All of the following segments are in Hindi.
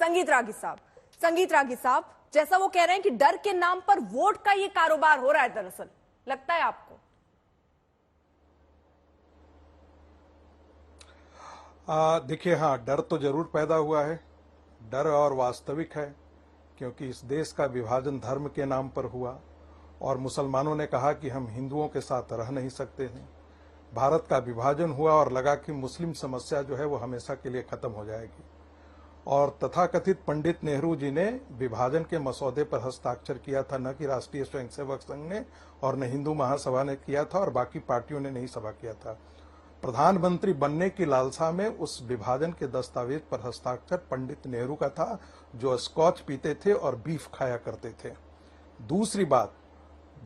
संगीत रागी साहब, जैसा वो कह रहे हैं कि डर के नाम पर वोट का ये कारोबार हो रहा है, दरअसल लगता है आपको? देखिए, हाँ, डर तो जरूर पैदा हुआ है। डर और वास्तविक है, क्योंकि इस देश का विभाजन धर्म के नाम पर हुआ और मुसलमानों ने कहा कि हम हिंदुओं के साथ रह नहीं सकते हैं। भारत का विभाजन हुआ और लगा कि मुस्लिम समस्या जो है वो हमेशा के लिए खत्म हो जाएगी। और तथाकथित पंडित नेहरू जी ने विभाजन के मसौदे पर हस्ताक्षर किया था, न कि राष्ट्रीय स्वयंसेवक संघ ने और न हिंदू महासभा ने किया था और बाकी पार्टियों ने नहीं सभा किया था। प्रधानमंत्री बनने की लालसा में उस विभाजन के दस्तावेज पर हस्ताक्षर पंडित नेहरू का था, जो स्कॉच पीते थे और बीफ खाया करते थे। दूसरी बात,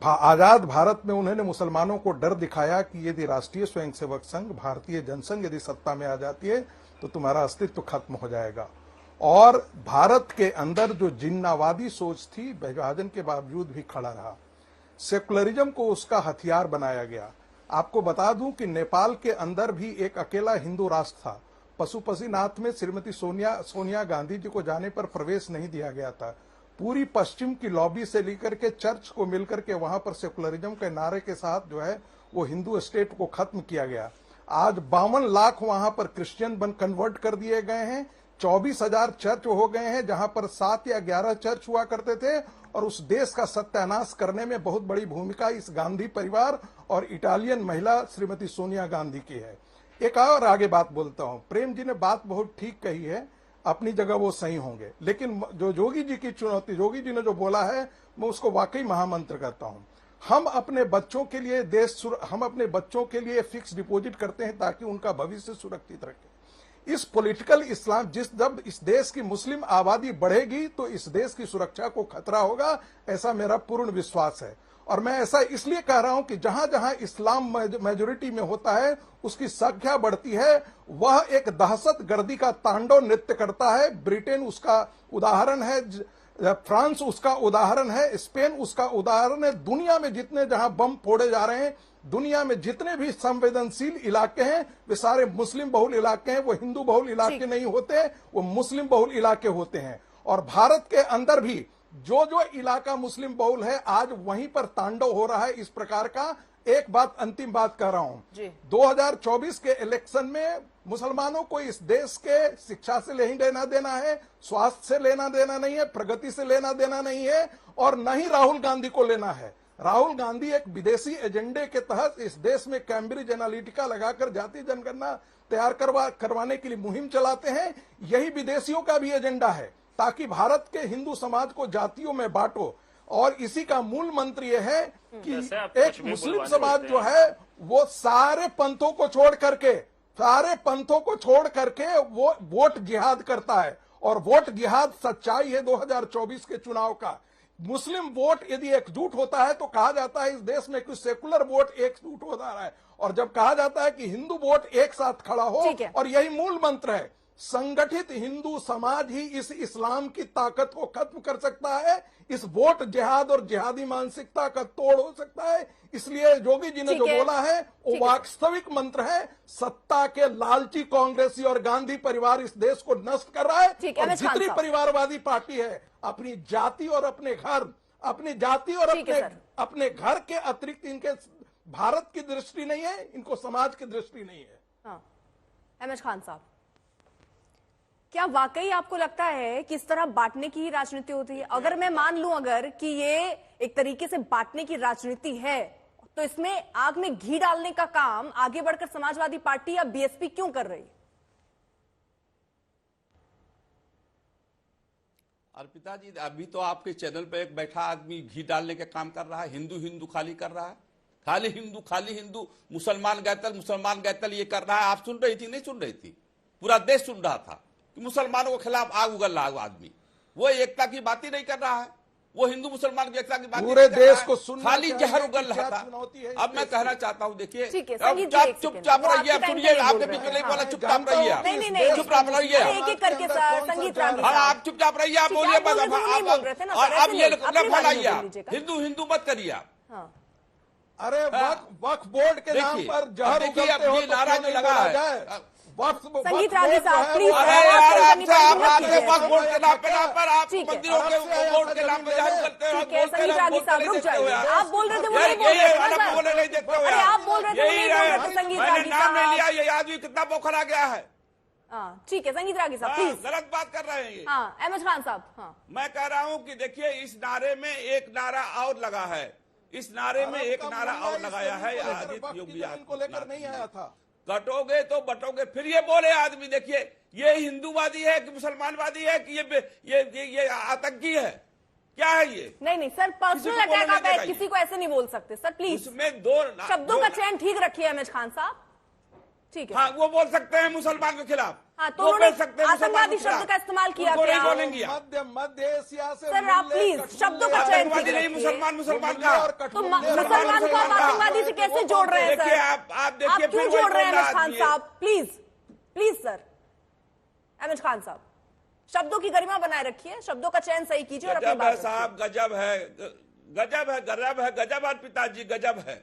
आजाद भारत में उन्होंने मुसलमानों को डर दिखाया कि यदि राष्ट्रीय स्वयंसेवक संघ, भारतीय जनसंघ यदि सत्ता में आ जाती है तो तुम्हारा अस्तित्व खत्म हो जाएगा। और भारत के अंदर जो जिन्नावादी सोच थी विभाजन के बावजूद भी खड़ा रहा। सेकुलरिज्म को उसका हथियार बनाया गया। आपको बता दूं कि नेपाल के अंदर भी एक अकेला हिंदू राष्ट्र था। पशुपतिनाथ में श्रीमती सोनिया गांधी जी को जाने पर प्रवेश नहीं दिया गया था। पूरी पश्चिम की लॉबी से लेकर के चर्च को मिलकर के वहां पर सेकुलरिज्म के नारे के साथ जो है वो हिंदू स्टेट को खत्म किया गया। आज 52 लाख वहां पर क्रिश्चियन कन्वर्ट कर दिए गए हैं। 24,000 चर्च हो गए हैं, जहां पर 7 या 11 चर्च हुआ करते थे। और उस देश का सत्यानाश करने में बहुत बड़ी भूमिका इस गांधी परिवार और इटालियन महिला श्रीमती सोनिया गांधी की है। एक और आगे बात बोलता हूं, प्रेम जी ने बात बहुत ठीक कही है, अपनी जगह वो सही होंगे, लेकिन जो जोगी जी की चुनौती, जोगी जी ने जो बोला है मैं उसको वाकई महामंत्र करता हूं। हम अपने बच्चों के लिए फिक्स डिपॉजिट करते हैं ताकि उनका भविष्य सुरक्षित रखे। इस पॉलिटिकल इस्लाम जब इस देश की मुस्लिम आबादी बढ़ेगी तो इस देश की सुरक्षा को खतरा होगा, ऐसा मेरा पूर्ण विश्वास है। और मैं ऐसा इसलिए कह रहा हूं कि जहां जहां इस्लाम मेजोरिटी में होता है उसकी संख्या बढ़ती है। वह एक दहशतगर्दी का तांडव नृत्य करता है। ब्रिटेन उसका उदाहरण है, फ्रांस उसका उदाहरण है, स्पेन उसका उदाहरण है। दुनिया में जितने जहां बम फोड़े जा रहे हैं, दुनिया में जितने भी संवेदनशील इलाके हैं वे सारे मुस्लिम बहुल इलाके हैं। वो हिंदू बहुल इलाके नहीं होते, वो मुस्लिम बहुल इलाके होते हैं। और भारत के अंदर भी जो जो इलाका मुस्लिम बहुल है आज वहीं पर तांडव हो रहा है इस प्रकार का। एक बात, अंतिम बात कह रहा हूं, 2024 के इलेक्शन में मुसलमानों को इस देश के शिक्षा से लेना देना है, स्वास्थ्य से लेना देना नहीं है, प्रगति से लेना देना नहीं है और न ही राहुल गांधी को लेना है। राहुल गांधी एक विदेशी एजेंडे के तहत इस देश में कैम्ब्रिज एनालिटिका लगाकर जातीय जनगणना तैयार करवाने के लिए मुहिम चलाते हैं। यही विदेशियों का भी एजेंडा है, ताकि भारत के हिंदू समाज को जातियों में बांटो। और इसी का मूल मंत्र यह है कि एक मुस्लिम समाज जो है वो सारे पंथों को छोड़ करके वो वोट जिहाद करता है। और वोट जिहाद सच्चाई है 2024 के चुनाव का। मुस्लिम वोट यदि एकजुट होता है तो कहा जाता है इस देश में कुछ सेकुलर वोट एकजुट हो रहा है। और जब कहा जाता है कि हिंदू वोट एक साथ खड़ा हो, और यही मूल मंत्र है, संगठित हिंदू समाज ही इस इस्लाम की ताकत को खत्म कर सकता है। इस वोट जिहाद और जिहादी मानसिकता का तोड़ हो सकता है। इसलिए योगी जी ने जो बोला है वो वास्तविक मंत्र है। सत्ता के लालची कांग्रेसी और गांधी परिवार इस देश को नष्ट कर रहा है। और जितनी परिवारवादी पार्टी है अपनी जाति और अपने घर के अतिरिक्त इनके भारत की दृष्टि नहीं है, इनको समाज की दृष्टि नहीं है। अहमद खान साहब, क्या वाकई आपको लगता है कि इस तरह बांटने की ही राजनीति होती है? अगर मैं मान लूं अगर कि ये एक तरीके से बांटने की राजनीति है, तो इसमें आग में घी डालने का काम आगे बढ़कर समाजवादी पार्टी या बीएसपी क्यों कर रही? अर्पिता जी, अभी तो आपके चैनल पर एक बैठा आदमी घी डालने का काम कर रहा है। हिंदू हिंदू खाली कर रहा है, खाली हिंदू, मुसलमान गैतल ये कर रहा है। आप सुन रही थी? नहीं सुन रही थी? पूरा देश सुन रहा था कि मुसलमानों के खिलाफ आग उगल रहा है आदमी। वो एकता की बात ही नहीं कर रहा है, वो हिंदू मुसलमान की एकता की बात पूरे देश को सुनना, खाली जहर उगल रहा था। अब मैं कहना चाहता हूँ, देखिए, चुपचाप रहिए। आप सुनिए, आपके बीच में नहीं बोला, चुपचाप रहिए, चुपचाप रहिए। आप चुपचाप रहिए, आप बोलिए मत। और अब ये फैलाइए, हिंदू मत करिए आप। अरे वक्फ बोर्ड के नाम पर जहर देखिए, अब ये नारा जो लगा है, संगीत रागी साहब प्लीज अरे यार आपसे आपके वक्त वोट के नाम पे आप ठीक है। मंदिरों के वोट के नाम पे जारी करते हो। ठीक है संगीत रागी साहब रुक जाइए, आप बोल रहे थे वो नहीं बोल यही रहे वाला थे बोले नहीं देखते हो अरे यार। आप बोल रहे थे वो नहीं बोल रहे थे संगीत मैंने रागी नाम नहीं लिया, साहब। ये आदमी कितना बौखला गया है। हाँ ठीक है संगीत रागी साहब हाँ, प्लीज। गलत बात कर रहे हैं ये। हाँ अहमद खान साहब। हाँ मैं कह रहा हूं कि देखिए इस नारे में एक नारा और लगा है, इस नारे में एक नारा और लगाया है आदित्य योगी को लेकर नहीं आया था। कटोगे तो बटोगे। फिर ये बोले आदमी, देखिए ये हिंदूवादी है कि मुसलमानवादी है कि ये आतंकी है, क्या है ये? नहीं सर पर्सनल किसी को अटैक बोलने आप देगा किसी को ऐसे नहीं बोल सकते सर प्लीज। उसमें दो शब्दों का चयन ठीक रखिए अहमद खान साहब। ठीक है हाँ वो बोल सकते हैं मुसलमान के खिलाफ। हाँ तो वो उन्होंने बोल सकते हैं मुसलमान आतंकवादी के खिलाफ। शब्द का इस्तेमाल किया उनको नहीं क्या? बोलेंगे आप। मध्य एशिया से सर आप प्लीज शब्दों का चयन ठीक आतंकवादी नहीं, रखिए। मुसलमान का। तो मुसलमान को आप आतंकवादी से कैसे जोड़ रहे हैं देखिए सर? आप देखिए क्यों जोड़ रहे हैं अहमद खान साहब? प्लीज सर अहमद खान साहब शब्दों की गरिमा बनाए रखिए, शब्दों का चयन सही कीजिए और अपनी गजब है बात रखिए। साहब, गजब है, गजब है, गजब है, गजब है पिताजी, गजब है,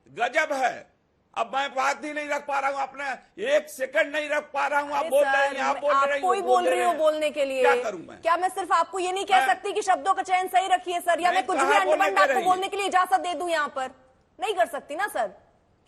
गजब है। अब मैं बात ही नहीं रख पा रहा हूँ, अपने एक सेकंड नहीं रख पा रहा हूँ। आप अरे बोल रहे सर, हैं, आप बोल रहे हैं, कोई बोल रही हो बोलने के लिए। क्या करूं मैं? क्या मैं सिर्फ आपको ये नहीं कह सकती कि शब्दों का चयन सही रखिए सर, या मैं कुछ भी अंडबंड आपको बोलने के लिए इजाजत दे दूं यहाँ पर? नहीं कर सकती ना सर,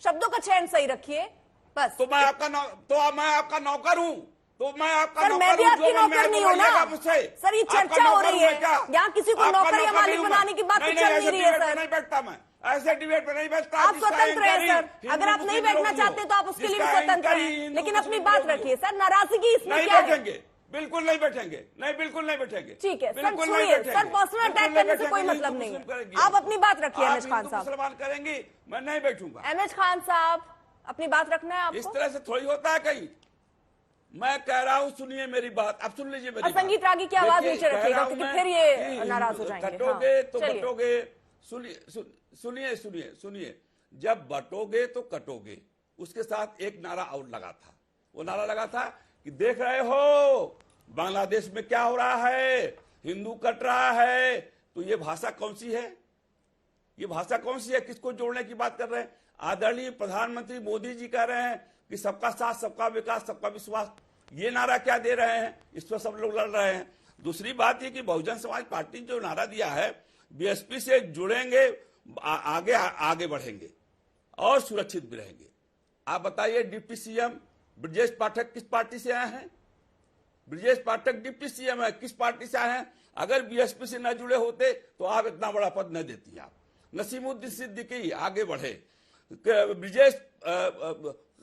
शब्दों का चयन सही रखिए बस। तो मैं आपका नौकर हूँ, तो मैं आपका सर मैं भी आपकी नौकर नहीं हूँ ना मुझसे। सर, ये चर्चा हो रही है, यहाँ किसी को नौकर या मालिक बनाने की बात तो चल नहीं रही है सर। नहीं बैठता मैं, ऐसे डिबेट में नहीं बैठता। आप स्वतंत्र हैं सर, अगर आप नहीं बैठना चाहते तो आप उसके लिए भी स्वतंत्र हैं, लेकिन अपनी बात रखिए सर। नाराजगी इसमें नहीं क्या है? बैठेंगे, बिल्कुल नहीं बैठेंगे, नहीं बिल्कुल नहीं बैठेंगे। ठीक है सर, बिल्कुल नहीं सुनिए बैठेंगे। सर, पर्सनल अटैक बिल्कुल नहीं करने से कोई बैठेंगे, मतलब नहीं हिंदू मुस्लिम है। करेंगी। आप अपनी बात रखिए आप अहमद खान हिंदू साहब। मुसलमान करेंगी, मैं नहीं बैठूंगा। अहमद खान साहब अपनी बात रखना है इस आपको। तरह से थोड़ी होता है कहीं। मैं कह रहा हूँ, सुनिए मेरी बात, अब सुन लीजिए मेरी और बात। संगीत रागी की आवाज देखिए, नीचे कह रखिएगा रहा हूं क्योंकि मैं फिर ये कि नाराज हो जाएंगे। कटोगे तो चलिए। बटोगे। सुनिए सुनिए सुनिए, जब बटोगे तो कटोगे, उसके साथ एक नारा और लगा था। वो नारा लगा था कि देख रहे हो बांग्लादेश में क्या हो रहा है, हिंदू कट रहा है। तो ये भाषा कौन सी है? ये भाषा कौन सी है? किसको जोड़ने की बात कर रहे हैं? आदरणीय प्रधानमंत्री मोदी जी कह रहे हैं कि सबका साथ, सबका विकास, सबका विश्वास। ये नारा क्या दे रहे हैं? इस पर सब लोग लड़ रहे हैं। दूसरी बात ये कि बहुजन समाज पार्टी जो नारा दिया है, बीएसपी से जुड़ेंगे, आगे बढ़ेंगे और सुरक्षित भी रहेंगे। आप बताइए, डिप्टी सीएम ब्रजेश पाठक किस पार्टी से आए हैं? ब्रजेश पाठक डिप्टी सीएम है, किस पार्टी से आए हैं? अगर बीएसपी से न जुड़े होते तो आप इतना बड़ा पद न देती। आप नसीमुद्दीन सिद्दीकी आगे बढ़े, ब्रजेश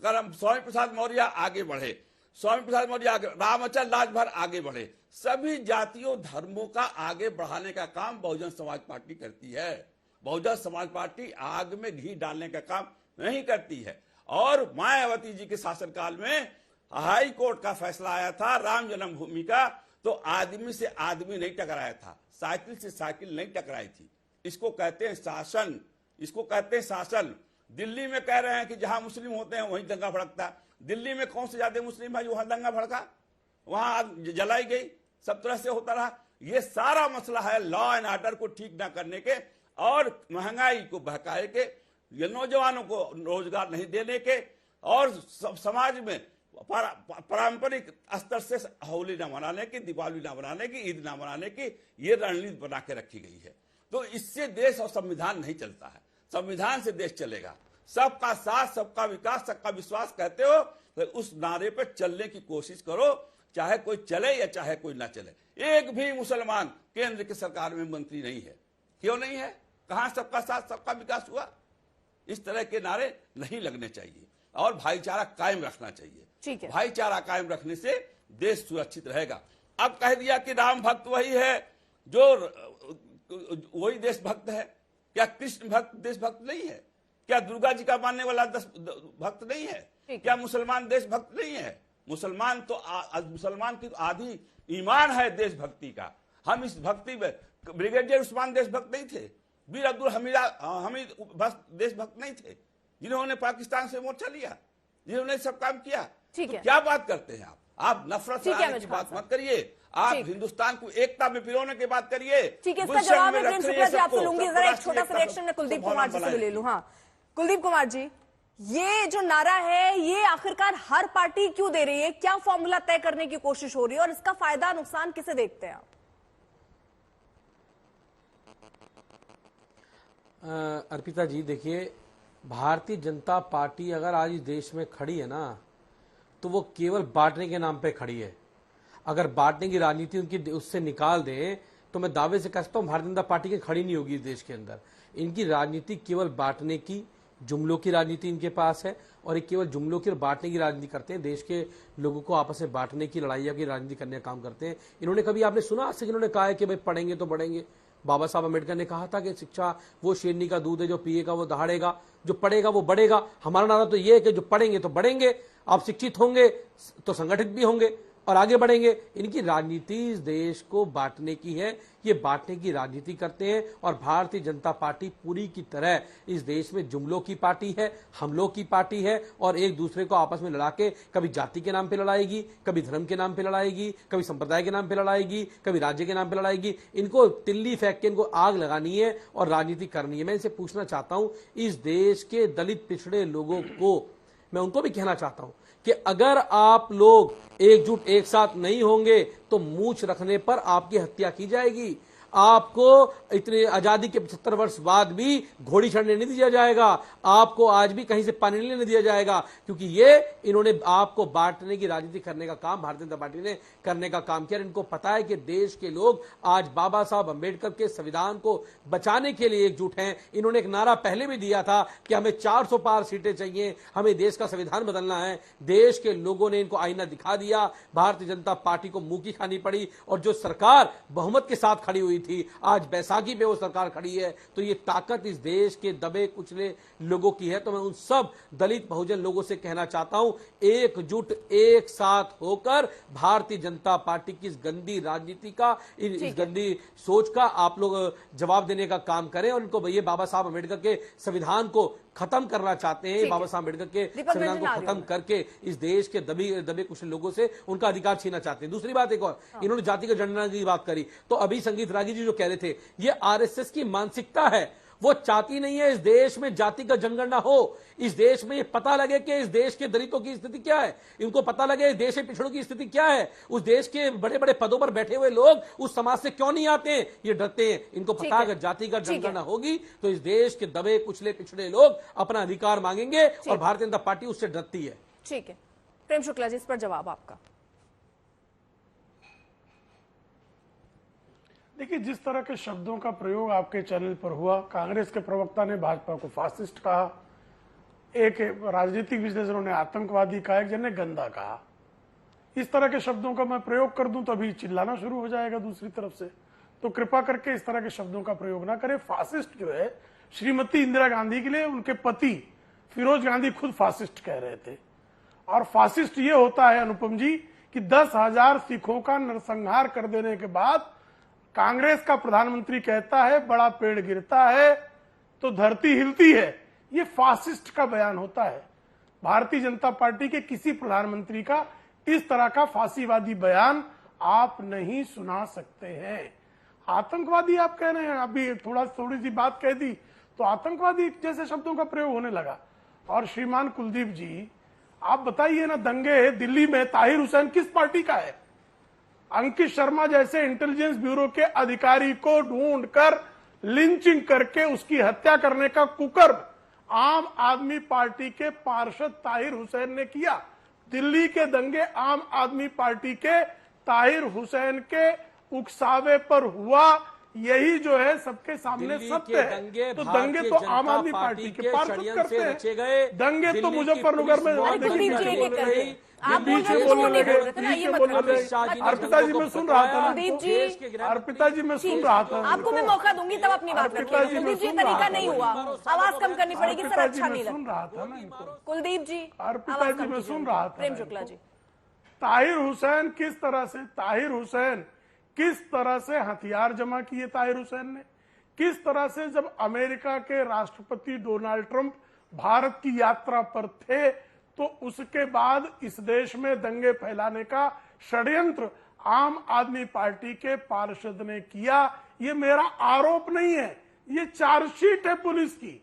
स्वामी प्रसाद मौर्य आगे बढ़े, स्वामी प्रसाद मौर्य आगे, रामचंद्र राजभर आगे बढ़े। सभी जातियों धर्मों का आगे बढ़ाने का काम बहुजन समाज पार्टी करती है। बहुजन समाज पार्टी आग में घी डालने का काम नहीं करती है। और मायावती जी के शासनकाल में हाई कोर्ट का फैसला आया था राम जन्मभूमि का, तो आदमी से आदमी नहीं टकराया था, साइकिल से साइकिल नहीं टकराई थी। इसको कहते हैं शासन, इसको कहते हैं शासन। दिल्ली में कह रहे हैं कि जहां मुस्लिम होते हैं वहीं दंगा भड़कता। दिल्ली में कौन से ज्यादा मुस्लिम है जो वहां दंगा भड़का, वहां आग जलाई गई, सब तरह से होता रहा। ये सारा मसला है लॉ एंड ऑर्डर को ठीक ना करने के और महंगाई को बहकाए के, ये नौजवानों को रोजगार नहीं देने के, और समाज में पारंपरिक स्तर से होली ना मनाने की, दिवाली ना मनाने की, ईद ना मनाने की ये रणनीति बना के रखी गई है। तो इससे देश और संविधान नहीं चलता है। संविधान से देश चलेगा। सबका साथ, सबका विकास, सबका विश्वास कहते हो तो उस नारे पर चलने की कोशिश करो, चाहे कोई चले या चाहे कोई ना चले। एक भी मुसलमान केंद्र की सरकार में मंत्री नहीं है। क्यों नहीं है? कहां सबका साथ, सबका विकास हुआ? इस तरह के नारे नहीं लगने चाहिए और भाईचारा कायम रखना चाहिए। ठीक है। भाईचारा कायम रखने से देश सुरक्षित रहेगा। अब कह दिया कि राम भक्त वही है जो वही देशभक्त है। क्या कृष्ण भक्त देशभक्त नहीं है? क्या दुर्गा जी का मानने वाला भक्त नहीं है? क्या मुसलमान देशभक्त नहीं है? मुसलमान तो मुसलमान की आधी ईमान है देशभक्ति का। हम इस भक्ति में, ब्रिगेडियर उस्मान देशभक्त नहीं थे, वीर अब्दुल हमीद देशभक्त नहीं थे, जिन्होंने पाकिस्तान से मोर्चा लिया, जिन्होंने सब काम किया। ठीक तो है। क्या बात करते हैं आप नफरत फैलाने की बात मत करिए। आप हिंदुस्तान को एकता में पिरोने की बात करिए। ठीक है, इसका जवाब मैं प्रिंस शुक्ला जी आपसे लूंगी। जरा एक छोटा सा रिएक्शन में कुलदीप कुमार जी से ले लूं। हाँ कुलदीप कुमार जी, ये जो नारा है ये आखिरकार हर पार्टी क्यों दे रही है? क्या फॉर्मूला तय करने की कोशिश हो रही है और इसका फायदा नुकसान किसे देखते हैं आप? अर्पिता जी देखिए, भारतीय जनता पार्टी अगर आज इस देश में खड़ी है ना, तो वो केवल बांटने के नाम पे खड़ी है। अगर बांटने की राजनीति उनकी उससे निकाल दें तो मैं दावे से कह सकता हूं भारतीय जनता पार्टी की खड़ी नहीं होगी इस देश के अंदर। इनकी राजनीति केवल बांटने की, जुमलों की राजनीति इनके पास है और ये केवल जुमलों की और बांटने की राजनीति करते हैं। देश के लोगों को आपस में बांटने की, लड़ाइयां की राजनीति करने का काम करते हैं। इन्होंने कभी आपने सुना आज तक इन्होंने कहा है कि भाई पढ़ेंगे तो बढ़ेंगे? बाबा साहब अम्बेडकर ने कहा था कि शिक्षा वो शेरनी का दूध है, जो पिएगा वो दहाड़ेगा, जो पढ़ेगा वो बढ़ेगा। हमारा नारा तो ये है कि जो पढ़ेंगे तो बढ़ेंगे, आप शिक्षित होंगे तो संगठित भी होंगे और आगे बढ़ेंगे। इनकी राजनीति इस देश को बांटने की है, ये बांटने की राजनीति करते हैं। और भारतीय जनता पार्टी पूरी की तरह इस देश में जुमलों की पार्टी है, हमलों की पार्टी है और एक दूसरे को आपस में लड़ा के कभी जाति के नाम पे लड़ाएगी, कभी धर्म के नाम पे लड़ाएगी, कभी संप्रदाय के नाम पे लड़ाएगी, कभी राज्य के नाम पे लड़ाएगी। इनको तिल्ली फेंक के इनको आग लगानी है और राजनीति करनी है। मैं इनसे पूछना चाहता हूं, इस देश के दलित पिछड़े लोगों को मैं उनको भी कहना चाहता हूं कि अगर आप लोग एकजुट एक साथ नहीं होंगे तो मूंछ रखने पर आपकी हत्या की जाएगी। आपको इतने आजादी के 75 वर्ष बाद भी घोड़ी चढ़ने नहीं दिया जाएगा, आपको आज भी कहीं से पानी नहीं लेने दिया जाएगा, क्योंकि ये इन्होंने आपको बांटने की राजनीति करने का काम भारतीय जनता पार्टी ने करने का काम किया। इनको पता है कि देश के लोग आज बाबा साहब अम्बेडकर के संविधान को बचाने के लिए एकजुट हैं। इन्होंने एक नारा पहले भी दिया था कि हमें 400 पार सीटें चाहिए, हमें देश का संविधान बदलना है। देश के लोगों ने इनको आईना दिखा दिया, भारतीय जनता पार्टी को मुंह की खानी पड़ी और जो सरकार बहुमत के साथ खड़ी हुई थी, आज बैसाखी पे वो सरकार खड़ी है। तो ये ताकत इस देश के दबे कुचले लोगों की है। तो मैं उन सब दलित बहुजन लोगों से कहना चाहता हूं, एकजुट एक साथ होकर भारतीय जनता पार्टी की इस गंदी राजनीति का, इस गंदी सोच का आप लोग जवाब देने का काम करें। और इनको ये बाबा साहब अम्बेडकर के संविधान को खत्म करना चाहते हैं, बाबा साहब अम्बेडकर के संविधान को खत्म करके इस देश के दबे कुछ लोगों से उनका अधिकार छीनना चाहते हैं। दूसरी बात एक और, इन्होंने जाति का जनगणना की बात करी, तो अभी संगीत रागी जी जो कह रहे थे, ये आरएसएस की मानसिकता है। वो चाहती नहीं है इस देश में जाति का जनगणना हो। इस देश में ये पता लगे कि इस देश के दलितों की स्थिति क्या है, इनको पता लगे इस देश के पिछड़ों की स्थिति क्या है, उस देश के बड़े बड़े पदों पर बैठे हुए लोग उस समाज से क्यों नहीं आते हैं, ये डरते हैं। इनको पता है अगर जाति का जनगणना होगी तो इस देश के दबे कुचले पिछड़े लोग अपना अधिकार मांगेंगे और भारतीय जनता पार्टी उससे डरती है। ठीक है, प्रेम शुक्ला जी, इस पर जवाब आपका। देखिए, जिस तरह के शब्दों का प्रयोग आपके चैनल पर हुआ, कांग्रेस के प्रवक्ता ने भाजपा को फासिस्ट कहा, एक राजनीतिक विश्लेषकों ने आतंकवादी कहा, एक जन ने गंदा कहा। इस तरह के शब्दों का मैं प्रयोग कर दूं तो अभी चिल्लाना शुरू हो जाएगा दूसरी तरफ से। तो कृपा करके इस तरह के शब्दों का प्रयोग ना करें। फासिस्ट जो है, श्रीमती इंदिरा गांधी के लिए उनके पति फिरोज गांधी खुद फासिस्ट कह रहे थे। और फासिस्ट ये होता है अनुपम जी कि 10,000 सिखों का नरसंहार कर देने के बाद कांग्रेस का प्रधानमंत्री कहता है बड़ा पेड़ गिरता है तो धरती हिलती है। ये फासिस्ट का बयान होता है। भारतीय जनता पार्टी के किसी प्रधानमंत्री का इस तरह का फांसीवादी बयान आप नहीं सुना सकते हैं। आतंकवादी आप कह रहे हैं, अभी थोड़ी सी बात कह दी तो आतंकवादी जैसे शब्दों का प्रयोग होने लगा। और श्रीमान कुलदीप जी, आप बताइए ना, दंगे दिल्ली में ताहिर हुसैन किस पार्टी का है? अंकित शर्मा जैसे इंटेलिजेंस ब्यूरो के अधिकारी को ढूंढकर लिंचिंग करके उसकी हत्या करने का कुकर्म आम आदमी पार्टी के पार्षद ताहिर हुसैन ने किया। दिल्ली के दंगे आम आदमी पार्टी के ताहिर हुसैन के उकसावे पर हुआ, यही जो है सबके सामने सत्य है। तो दंगे तो आम आदमी पार्टी के पार्षद करते हैं। दंगे तो मुजफ्फरनगर में अर्पिता जी मैं सुन रहा था, अर्पिता जी मैं सुन रहा था, आपको मैं मौका दूंगी तब अपनी बात रखिए। कुलदीप जी, तरीका नहीं हुआ, आवाज कम करनी पड़ेगी सर, अच्छा नहीं लगता। सुन रहा था ना इनको। कुलदीप जी, अर्पिता जी मैं सुन रहा था। प्रेम शुक्ला जी, ताहिर हुसैन किस तरह से हथियार जमा किए ताहिर हुसैन ने, किस तरह से जब अमेरिका के राष्ट्रपति डोनाल्ड ट्रंप भारत की यात्रा पर थे तो उसके बाद इस देश में दंगे फैलाने का षड्यंत्र आम आदमी पार्टी के पार्षद ने किया। ये मेरा आरोप नहीं है, ये चार्जशीट है पुलिस की।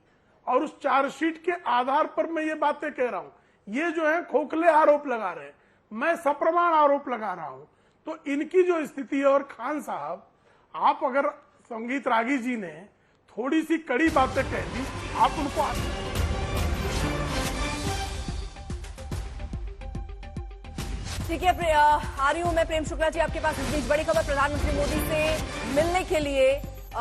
और उस चार्जशीट के आधार पर मैं ये बातें कह रहा हूं। ये जो है खोखले आरोप लगा रहे हैं, मैं सप्रमाण आरोप लगा रहा हूं। तो इनकी जो स्थिति है, और खान साहब, आप अगर संगीत रागी जी ने थोड़ी सी कड़ी बातें कह दी, आप उनको ठीक है, आ रही हूं मैं प्रेम शुक्ला जी आपके पास। इस बीच बड़ी खबर, प्रधानमंत्री मोदी से मिलने के लिए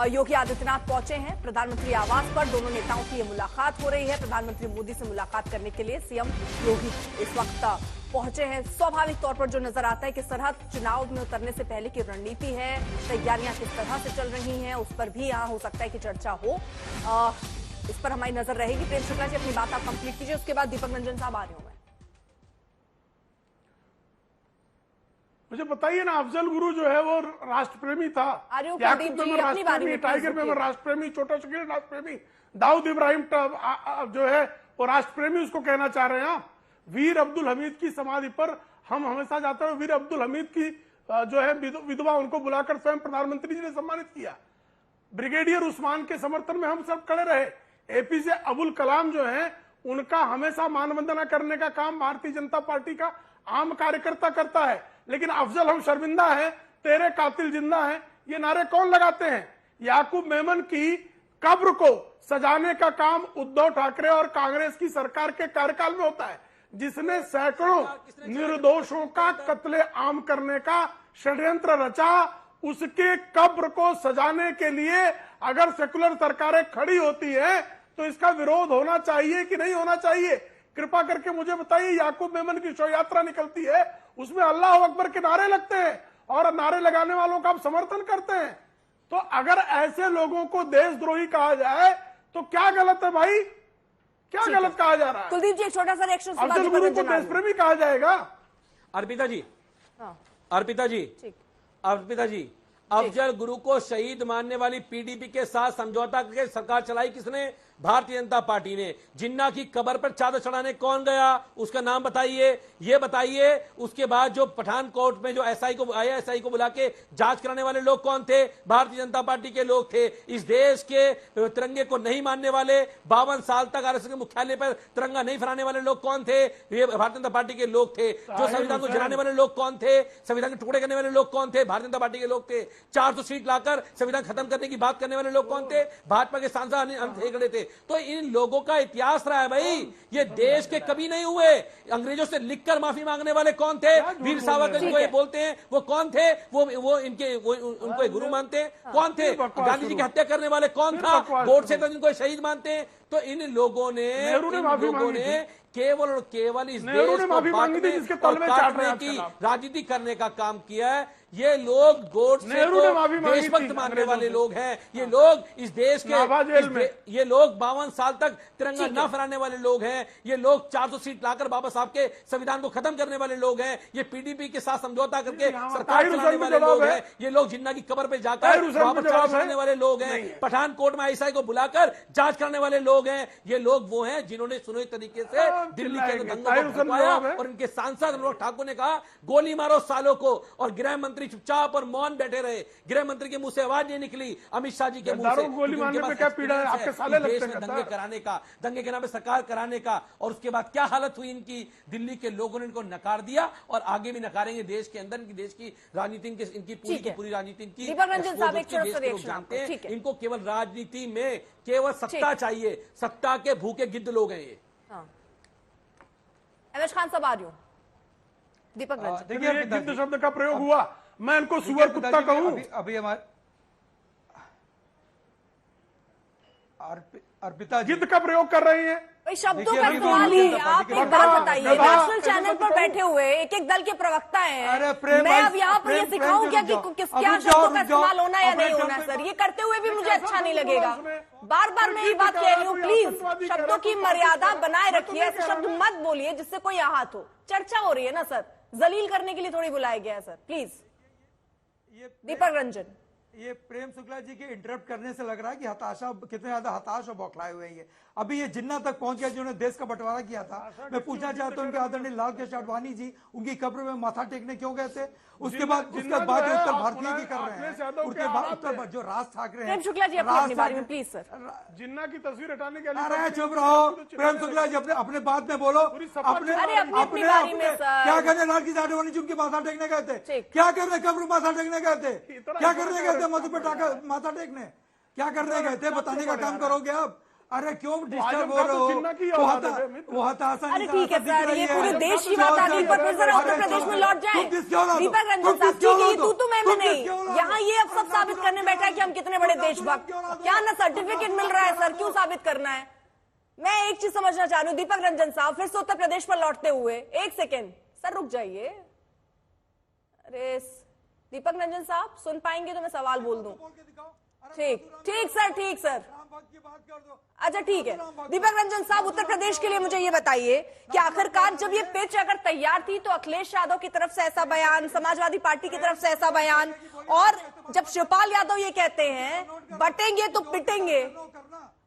योगी आदित्यनाथ पहुंचे हैं प्रधानमंत्री आवास पर। दोनों नेताओं की ये मुलाकात हो रही है। प्रधानमंत्री मोदी से मुलाकात करने के लिए सीएम योगी इस वक्त पहुंचे हैं। स्वाभाविक तौर पर जो नजर आता है किस तरह चुनाव में उतरने से पहले की रणनीति है, तैयारियां किस तरह से चल रही हैं, उस पर भी यहां हो सकता है कि चर्चा हो। इस पर हमारी नजर रहेगी। प्रेम शुक्ला जी अपनी बात आप कंप्लीट कीजिए, उसके बाद दीपक रंजन साहब आ रहे हूं मैं। मुझे बताइए ना, अफजल गुरु जो है वो राष्ट्रप्रेमी था, याकूब मेमन राष्ट्रप्रेमी, टाइगर मेमन राष्ट्रप्रेमी, छोटा शकील राष्ट्रप्रेमी, दाऊद इब्राहिम जो है वो राष्ट्रप्रेमी उसको कहना चाह रहे हैं आप। वीर अब्दुल हमीद की समाधि पर हम हमेशा जाते हैं। वीर अब्दुल हमीद की जो है विधवा, उनको बुलाकर स्वयं प्रधानमंत्री जी ने सम्मानित किया। ब्रिगेडियर उस्मान के समर्थन में हम सब खड़े रहे। एपीजे अबुल कलाम जो है उनका हमेशा मानवंदना करने का काम भारतीय जनता पार्टी का आम कार्यकर्ता करता है। लेकिन अफजल हम शर्मिंदा है, तेरे कातिल जिंदा है, ये नारे कौन लगाते हैं? याकूब मेमन की कब्र को सजाने का काम उद्धव ठाकरे और कांग्रेस की सरकार के कार्यकाल में होता है, जिसने सैकड़ों निर्दोषों का कत्ले आम करने का षड्यंत्र रचा। उसके कब्र को सजाने के लिए अगर सेकुलर सरकारें खड़ी होती है तो इसका विरोध होना चाहिए कि नहीं होना चाहिए? कृपा करके मुझे बताइए। याकूब मेमन की शव यात्रा निकलती है, उसमें अल्लाह अकबर के नारे लगते हैं और नारे लगाने वालों का आप समर्थन करते हैं। तो अगर ऐसे लोगों को देशद्रोही कहा जाए तो क्या गलत है भाई? क्या गलत कहा जा रहा है? कुलदीप जी एक छोटा सा रिएक्शन। अफजल गुरु को देशप्रेमी कहा जाएगा? अर्पिता जी, हाँ। अर्पिता जी, अर्पिता जी, अफजल गुरु को शहीद मानने वाली पीडीपी के साथ समझौता करके सरकार चलाई किसने? भारतीय जनता पार्टी ने। जिन्ना की कब्र पर चादर चढ़ाने कौन गया? उसका नाम बताइए, ये बताइए। उसके बाद जो पठानकोट में जो एसआई को बुला के जांच कराने वाले लोग कौन थे? भारतीय जनता पार्टी के लोग थे। इस देश के तिरंगे को नहीं मानने वाले, 52 साल तक आरएसएस के मुख्यालय पर तिरंगा नहीं फहराने वाले लोग कौन थे? ये भारतीय जनता पार्टी के लोग थे। जो संविधान को जलाने वाले लोग कौन थे? संविधान के टुकड़े करने वाले लोग कौन थे? भारतीय जनता पार्टी के लोग थे। 400 सीट लाकर संविधान खत्म करने की बात करने वाले लोग कौन थे? भाजपा के सांसद हेगड़े थे। तो इन लोगों का इतिहास रहा है भाई। ये देश के कभी नहीं हुए। अंग्रेजों से लिखकर माफी मांगने वाले कौन थे? वीर सावरकर जिनको ये बोलते हैं वो कौन थे? वो उनको गुरु मानते हैं? कौन थे? गांधी जी की हत्या करने वाले कौन था? गोडसे था जिनको शहीद मानते हैं। तो इन लोगों ने केवल और केवल इस देश को बांटने और काटने की राजनीति करने का काम किया है। ये लोग गोडसे को देशभक्त मानने वाले लोग हैं। ये लोग इस देश के ये लोग 52 साल तक तिरंगा न फहराने वाले लोग हैं। ये लोग 400 सीट लाकर बाबा साहब के संविधान को खत्म करने वाले लोग हैं। ये पीडीपी के साथ समझौता करके सरकार चलाने वाले लोग हैं। ये लोग जिन्ना की कब्र पे जाकर वापस चढ़ाने वाले लोग हैं। पठानकोट में आईएसआई को बुलाकर जांच करने वाले लोग हैं। ये लोग वो हैं जिन्होंने सुनियोजित तरीके से दिल्ली के अंदर दंगों को भड़काया। और इनके सांसद अनुराग ठाकुर ने कहा गोली मारो सालों को, और गृह मंत्री चुपचाप और मौन बैठे रहे। गृह मंत्री के मुंह से आवाज नहीं निकली अमित शाह जी के मुंह से। गोली मारने पे क्या पीड़ा है? आपके साले लगते हैं दंगे कराने का, दंगे के नाम पे सरकार कराने का। और उसके बाद क्या हालत हुई इनकी? दिल्ली के लोगों ने इनको नकार दिया और आगे भी नकारेंगे। देश के अंदर देश की राजनीति, इनकी पूरी राजनीति की जानते हैं। इनको केवल राजनीति में केवल सत्ता चाहिए। सत्ता के भूखे गिद्ध लोग हैं ये। एमएच खान साहब आ रही हूं। दीपक रंजन, देखिए गिद्ध शब्द का प्रयोग हुआ, मैं इनको सुअर कुत्ता कहूं? अभी हमारे अर्पिता गिद्ध का प्रयोग कर रही है। शब्दों का सवाल ही। आप एक बात बताइए, नेशनल चैनल पर बैठे हुए एक एक दल के प्रवक्ता हैं। मैं अब यहाँ पर ये सिखाऊं क्या कि क्या शब्दों का इस्तेमाल होना या नहीं होना? सर, ये करते हुए भी मुझे अच्छा नहीं लगेगा। बार बार मैं ये बात कह रही हूँ, प्लीज शब्दों की मर्यादा बनाए रखिए। ऐसे शब्द मत बोलिए जिससे कोई आहत हो। चर्चा हो रही है ना सर, जलील करने के लिए थोड़ी बुलाया गया है सर, प्लीज। दीपक रंजन, ये प्रेम शुक्ला जी के इंटरप्ट करने से लग रहा है कि हताशा, कितने ज्यादा हताश और बौखलाए हुए हैं ये। अभी ये जिन्ना तक पहुंच गया जिन्होंने देश का बंटवारा किया था। मैं पूछना चाहता हूं उनके आदरणीय लाल कृष्ण आडवाणी जी उनकी कब्र में माथा टेकने क्यों गए थे? उसके बाद उत्तर भारतीय की कर रहे हैं, उसके बाद जो राज ठाकरे हैं। प्रेम शुक्ला जी अपनी बारी में प्लीज सर। जिन्ना की तस्वीर हटाने के लिए अरे चुप रहो प्रेम शुक्ला जी, अपने बात में बोलो। अपनी बारी में सर। क्या करने लाल कृष्ण आडवाणी जी उनकी माथा टेकने गए थे? क्या करने कब्र माथा टेकने गए थे? क्या करने गए थे मधु पे माथा टेकने? क्या करने गए थे? बताने का काम करोगे आप? अरे क्यों डिस्टर्ब हो रहे हो? वो हताशा। अरे ठीक है सर, ये पूरे देश की बात आ गई, पर जरा उत्तर प्रदेश में लौट जाए। दीपक रंजन साहब, ठीक है, ये तू मैं नहीं, यहाँ ये अब सब साबित करने बैठा है कि हम कितने बड़े देशभक्त। क्या ना सर्टिफिकेट मिल रहा है सर, क्यों साबित करना है? मैं एक चीज समझना चाह रही हूँ दीपक रंजन साहब, फिर से उत्तर प्रदेश पर लौटते हुए, एक सेकेंड सर रुक जाइए। अरे दीपक रंजन साहब सुन पाएंगे तो मैं सवाल बोल दूं। ठीक सर। अच्छा ठीक है, दीपक रंजन साहब उत्तर प्रदेश के लिए मुझे ये बताइए कि आखिरकार जब ये पिच अगर तैयार थी तो अखिलेश यादव की तरफ से ऐसा बयान, समाजवादी पार्टी की तरफ से ऐसा बयान, और जब शिवपाल यादव ये कहते हैं बटेंगे तो पिटेंगे,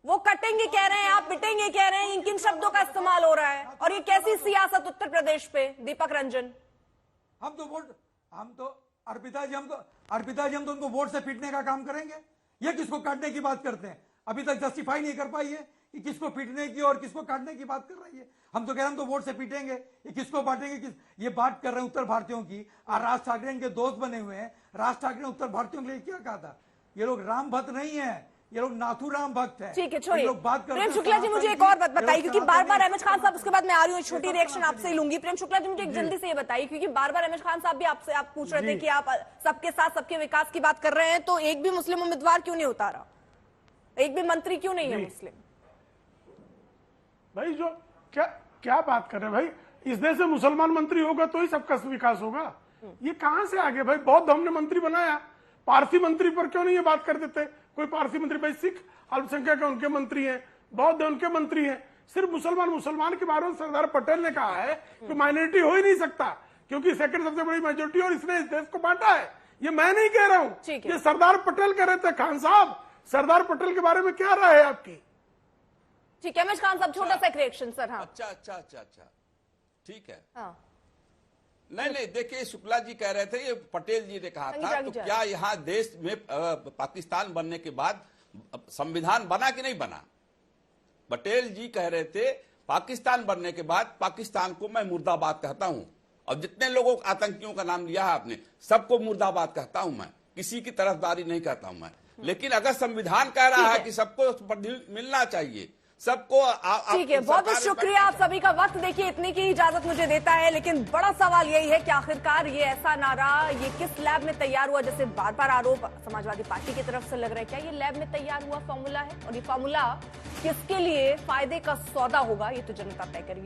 वो कटेंगे कह रहे हैं, आप पिटेंगे कह रहे हैं, किन शब्दों का इस्तेमाल हो रहा है? और ये कैसी सियासत उत्तर प्रदेश पे दीपक रंजन? हम तो अर्पिता जी हम तो उनको वोट से पीटने का काम करेंगे। ये किसको काटने की बात करते हैं? अभी तक जस्टिफाई नहीं कर पाई है कि किसको पीटने की और किसको काटने की बात कर रही है। हम तो कह रहे हैं हम तो वोट से पीटेंगे, ये किसको बांटेंगे? ये बात कर रहे हैं उत्तर भारतीयों की। और राज ठाकरे इनके दोस्त बने हुए हैं। राज ठाकरे ने उत्तर भारतीयों के लिए क्या कहा था? ये लोग राम भक्त नहीं है, ये लोग नाथूराम भक्त हैं। ठीक है, छोड़िए। बात प्रेम शुक्ला जी मुझे एक और बात बताइए, क्योंकि बार बार अहमद खान साहब, उसके बाद मैं आ रही हूँ, छोटी रिएक्शन आपसे ही लूंगी। प्रेम शुक्ला जी मुझे एक जल्दी से ये बताइए, क्योंकि बार बार अहमद खान साहब भी आपसे आप पूछ रहे थे कि आप सबके साथ सबके विकास की बात कर रहे हैं, तो एक भी मुस्लिम उम्मीदवार क्यों नहीं उतारा? एक भी मंत्री क्यों नहीं है मुस्लिम? भाई जो क्या बात कर रहे हैं भाई? इस देश में मुसलमान मंत्री होगा तो ही सबका विकास होगा। ये कहां से आगे भाई? बौद्ध हमने मंत्री बनाया, पारसी मंत्री पर क्यों नहीं ये बात कर देते? कोई पारसी मंत्री? भाई सिख अल्पसंख्यक उनके मंत्री हैं, बौद्ध उनके मंत्री हैं। सिर्फ मुसलमान के बारे में सरदार पटेल ने कहा है कि माइनॉरिटी हो ही नहीं सकता, क्योंकि सेकंड सबसे बड़ी मेजोरिटी, और इसने इस देश को बांटा है। ये मैं नहीं कह रहा हूं, ये सरदार पटेल कह रहे थे। खान साहब, सरदार पटेल के बारे में क्या राय है आपकी? ठीक है खान साहब, छोटा सा रिएक्शन सर। हाँ अच्छा ठीक है। हाँ नहीं देखिए, शुक्ला जी कह रहे थे, ये पटेल जी ने कहा था, तो क्या यहाँ देश में पाकिस्तान बनने के बाद संविधान बना कि नहीं बना? पटेल जी कह रहे थे पाकिस्तान बनने के बाद पाकिस्तान को मैं मुर्दाबाद कहता हूं, और जितने लोगों आतंकियों का नाम लिया है आपने, सबको मुर्दाबाद कहता हूं मैं, किसी की तरफदारी नहीं कहता हूं मैं। लेकिन अगर संविधान कह रहा है कि सबको मिलना चाहिए, सबको ठीक है, बहुत बहुत शुक्रिया आप सभी का वक्त। देखिए इतनी की इजाजत मुझे देता है, लेकिन बड़ा सवाल यही है कि आखिरकार ये ऐसा नारा ये किस लैब में तैयार हुआ? जैसे बार बार आरोप समाजवादी पार्टी की तरफ से लग रहा है, क्या ये लैब में तैयार हुआ फॉर्मूला है? और ये फॉर्मूला किसके लिए फायदे का सौदा होगा, ये तो जनता तय करेगी।